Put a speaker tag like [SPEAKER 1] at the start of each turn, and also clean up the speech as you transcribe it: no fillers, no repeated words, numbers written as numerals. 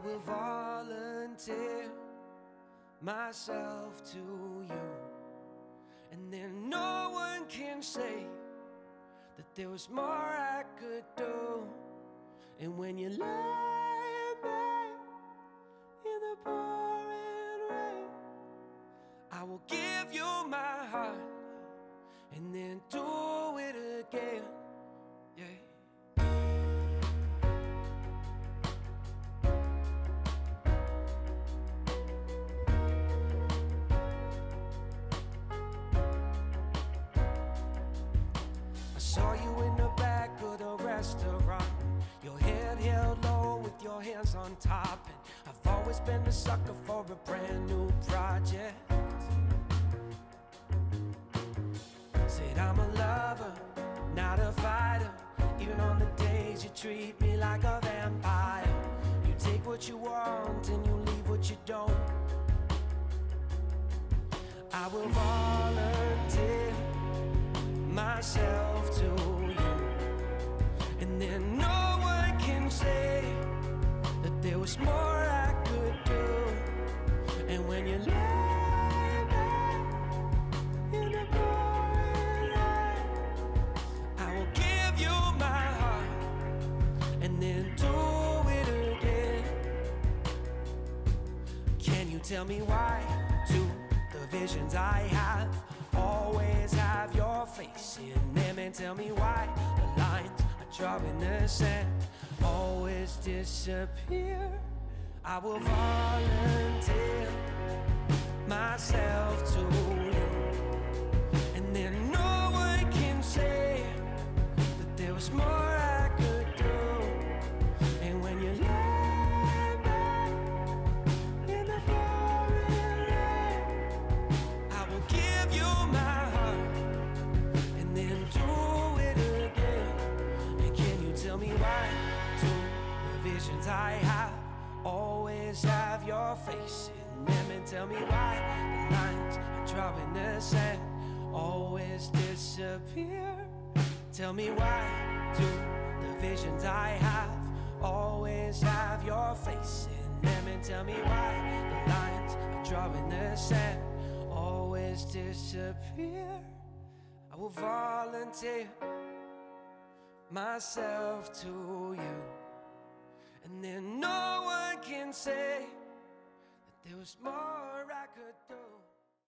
[SPEAKER 1] will volunteer myself to you, and then no one can say that there was more I could do. And when you lie back in the pouring rain, I will give you my heart and then do it again. Yeah. Saw you in the back of the restaurant, your head held low with your hands on top. And I've always been a sucker for a brand new project. Said I'm a lover, not a fighter, even on the days you treat me like a vampire. You take what you want and you leave what you don't. I will volunteer myself to you, and then no one can say that there was more I could do. And when you lie back in the pouring rain, I will give you my heart and then do it again. Can you tell me why do the visions I have always have your face in them? And tell me why the lines I draw in the sand always disappear. I will volunteer myself to you, and then no one can say that there was more I could do. And when you lie back in the pouring rain, I will give you my heart and then do it again. And can you tell me why do the visions I have always have your face in them? And tell me why the lines I draw in the sand always disappear. Tell me why do the visions I have always have your face in them? And tell me why the lines I draw in the sand always disappear. I will volunteer myself to you, and then no one can say that there was more I could do.